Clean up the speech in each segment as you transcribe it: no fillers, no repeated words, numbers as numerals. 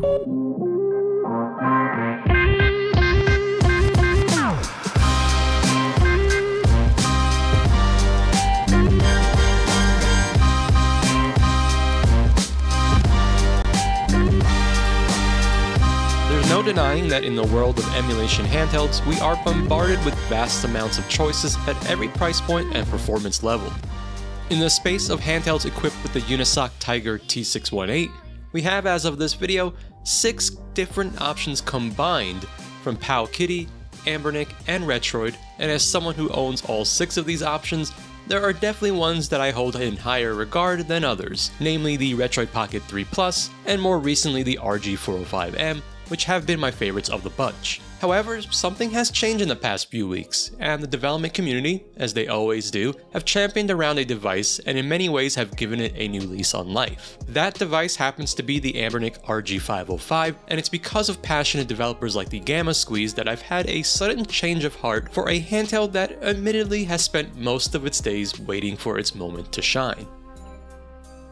No denying that in the world of emulation handhelds, we are bombarded with vast amounts of choices at every price point and performance level. In the space of handhelds equipped with the Unisoc Tiger T618, we have, as of this video, 6 different options combined from Powkiddy, Anbernic, and Retroid, and as someone who owns all 6 of these options, there are definitely ones that I hold in higher regard than others, namely the Retroid Pocket 3 Plus, and more recently the RG405M, which have been my favorites of the bunch. However, something has changed in the past few weeks, and the development community, as they always do, have championed around a device and in many ways have given it a new lease on life. That device happens to be the Anbernic RG505, and it's because of passionate developers like the Gamma Squeeze that I've had a sudden change of heart for a handheld that admittedly has spent most of its days waiting for its moment to shine.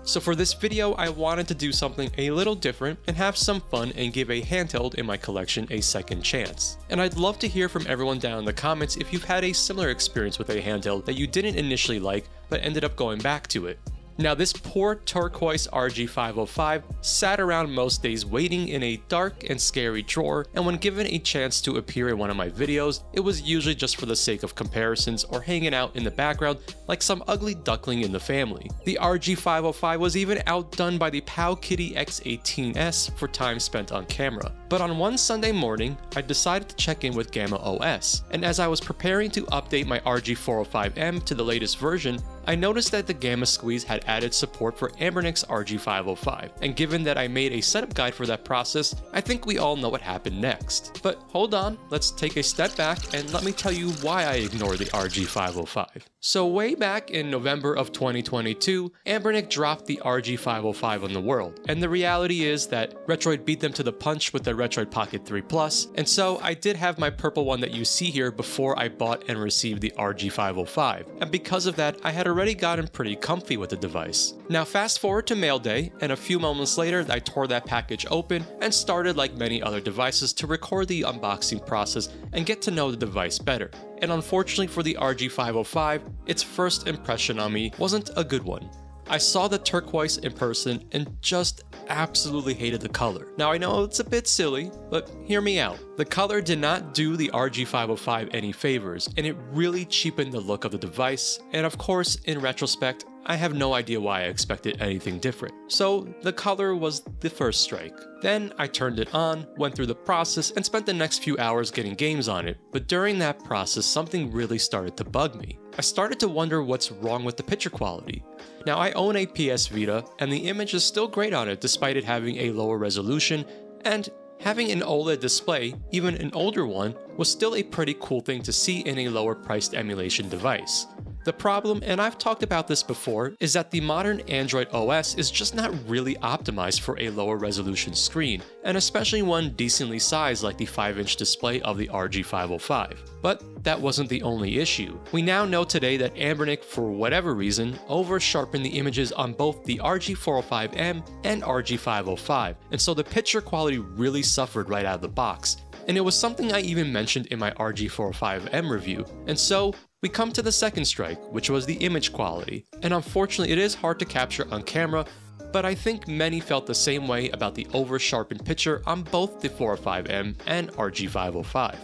So for this video, I wanted to do something a little different and have some fun and give a handheld in my collection a second chance. And I'd love to hear from everyone down in the comments if you've had a similar experience with a handheld that you didn't initially like but ended up going back to it. Now, this poor turquoise RG505 sat around most days waiting in a dark and scary drawer, and when given a chance to appear in one of my videos, it was usually just for the sake of comparisons or hanging out in the background like some ugly duckling in the family. The RG505 was even outdone by the Powkiddy X18S for time spent on camera. But on one Sunday morning, I decided to check in with GammaOS, and as I was preparing to update my RG405M to the latest version, I noticed that the Gamma Squeeze had added support for Anbernic's RG505, and given that I made a setup guide for that process, I think we all know what happened next. But hold on, let's take a step back and let me tell you why I ignored the RG505. So way back in November of 2022, Anbernic dropped the RG505 on the world, and the reality is that Retroid beat them to the punch with the Retroid Pocket 3 Plus, and so I did have my purple one that you see here before I bought and received the RG505, and because of that, I had already gotten pretty comfy with the device. Now fast forward to mail day, and a few moments later I tore that package open and started, like many other devices, to record the unboxing process and get to know the device better. And unfortunately for the RG505, its first impression on me wasn't a good one. I saw the turquoise in person and just absolutely hated the color. Now I know it's a bit silly, but hear me out. The color did not do the RG505 any favors, and it really cheapened the look of the device, and of course, in retrospect, I have no idea why I expected anything different. So the color was the first strike. Then I turned it on, went through the process, and spent the next few hours getting games on it, but during that process something really started to bug me. I started to wonder what's wrong with the picture quality. Now I own a PS Vita, and the image is still great on it despite it having a lower resolution, and having an OLED display, even an older one, was still a pretty cool thing to see in a lower priced emulation device. The problem, and I've talked about this before, is that the modern Android OS is just not really optimized for a lower resolution screen, and especially one decently sized like the 5-inch display of the RG505. But that wasn't the only issue. We now know today that Anbernic, for whatever reason, over-sharpened the images on both the RG405M and RG505, and so the picture quality really suffered right out of the box. And it was something I even mentioned in my RG405M review, and so we come to the second strike, which was the image quality, and unfortunately it is hard to capture on camera, but I think many felt the same way about the over-sharpened picture on both the 405M and RG505.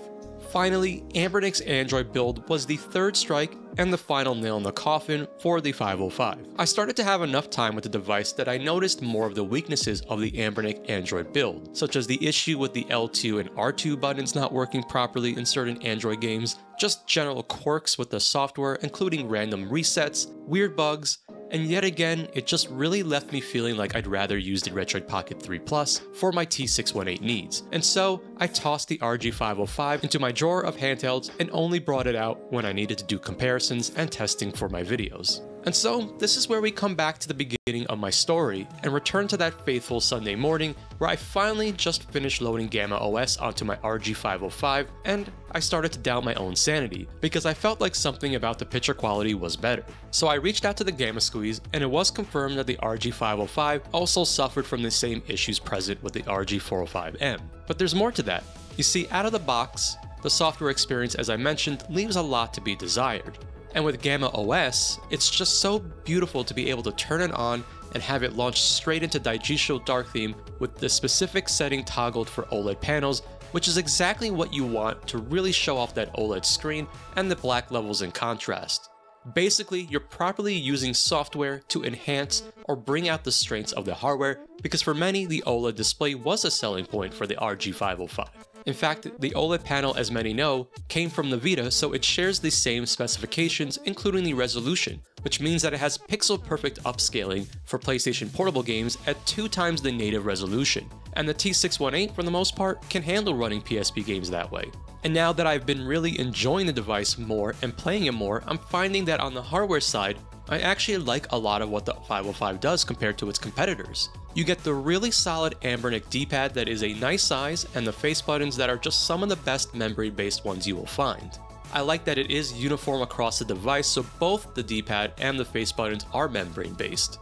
Finally, Anbernic's Android build was the third strike and the final nail in the coffin for the 505. I started to have enough time with the device that I noticed more of the weaknesses of the Anbernic Android build, such as the issue with the L2 and R2 buttons not working properly in certain Android games, just general quirks with the software including random resets, weird bugs, and yet again, it just really left me feeling like I'd rather use the Retroid Pocket 3 Plus for my T618 needs. And so, I tossed the RG505 into my drawer of handhelds and only brought it out when I needed to do comparisons and testing for my videos. And so, this is where we come back to the beginning of my story and return to that faithful Sunday morning where I finally just finished loading GammaOS onto my RG505 and I started to doubt my own sanity because I felt like something about the picture quality was better. So I reached out to the Gamma Squeeze and it was confirmed that the RG505 also suffered from the same issues present with the RG405M. But there's more to that. You see, out of the box, the software experience, as I mentioned, leaves a lot to be desired. And with GammaOS, it's just so beautiful to be able to turn it on and have it launch straight into Daijisho Dark Theme with the specific setting toggled for OLED panels, which is exactly what you want to really show off that OLED screen and the black levels in contrast. Basically, you're properly using software to enhance or bring out the strengths of the hardware, because for many, the OLED display was a selling point for the RG505. In fact, the OLED panel, as many know, came from the Vita, so it shares the same specifications, including the resolution, which means that it has pixel-perfect upscaling for PlayStation Portable games at 2 times the native resolution, and the T618, for the most part, can handle running PSP games that way. And now that I've been really enjoying the device more and playing it more, I'm finding that on the hardware side, I actually like a lot of what the 505 does compared to its competitors. You get the really solid Anbernic D-pad that is a nice size and the face buttons that are just some of the best membrane-based ones you will find. I like that it is uniform across the device, so both the D-pad and the face buttons are membrane-based.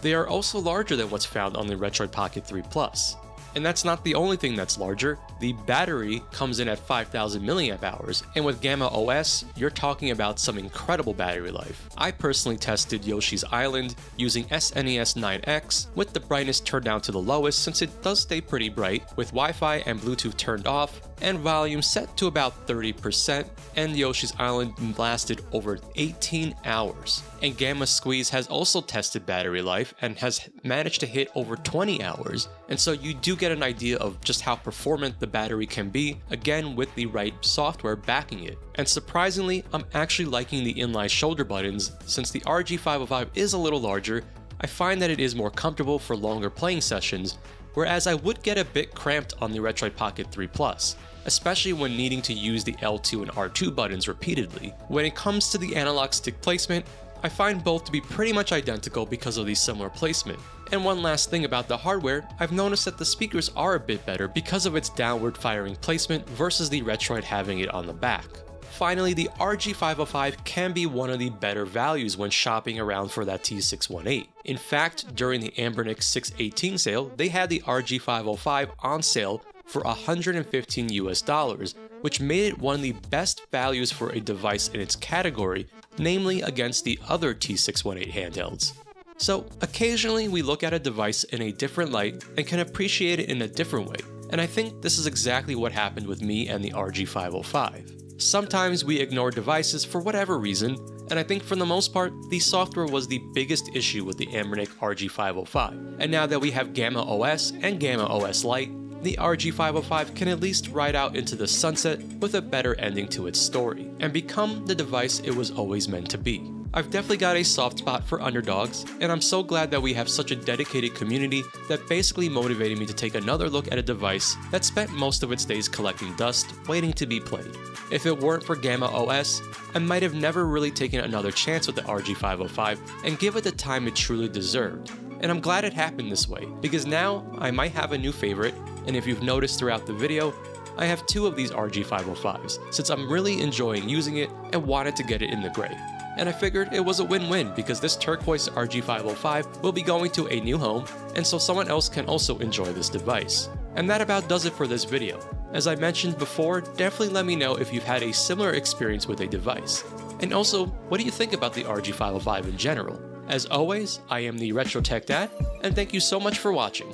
They are also larger than what's found on the Retroid Pocket 3 Plus. And that's not the only thing that's larger. The battery comes in at 5000 mAh, and with GammaOS, you're talking about some incredible battery life. I personally tested Yoshi's Island using SNES 9X with the brightness turned down to the lowest since it does stay pretty bright, with Wi-Fi and Bluetooth turned off, and volume set to about 30%, and Yoshi's Island lasted over 18 hours. And Gamma Squeeze has also tested battery life and has managed to hit over 20 hours, and so you do get an idea of just how performant the battery can be, again with the right software backing it. And surprisingly, I'm actually liking the inline shoulder buttons. Since the RG505 is a little larger, I find that it is more comfortable for longer playing sessions, whereas I would get a bit cramped on the Retroid Pocket 3 Plus, especially when needing to use the L2 and R2 buttons repeatedly. When it comes to the analog stick placement, I find both to be pretty much identical because of the similar placement. And one last thing about the hardware, I've noticed that the speakers are a bit better because of its downward firing placement versus the Retroid having it on the back. Finally, the RG505 can be one of the better values when shopping around for that T618. In fact, during the Anbernic 618 sale, they had the RG505 on sale for $115 US, which made it one of the best values for a device in its category, namely against the other T618 handhelds. So occasionally we look at a device in a different light and can appreciate it in a different way, and I think this is exactly what happened with me and the RG505. Sometimes we ignore devices for whatever reason, and I think for the most part, the software was the biggest issue with the Anbernic RG505. And now that we have GammaOS and GammaOS Lite, the RG505 can at least ride out into the sunset with a better ending to its story, and become the device it was always meant to be. I've definitely got a soft spot for underdogs, and I'm so glad that we have such a dedicated community that basically motivated me to take another look at a device that spent most of its days collecting dust, waiting to be played. If it weren't for GammaOS, I might have never really taken another chance with the RG505 and give it the time it truly deserved. And I'm glad it happened this way, because now I might have a new favorite, and if you've noticed throughout the video, I have 2 of these RG505s, since I'm really enjoying using it and wanted to get it in the gray. And I figured it was a win-win because this turquoise RG505 will be going to a new home, and so someone else can also enjoy this device. And that about does it for this video. As I mentioned before, definitely let me know if you've had a similar experience with a device. And also, what do you think about the RG505 in general? As always, I am the Retro Tech Dad, and thank you so much for watching.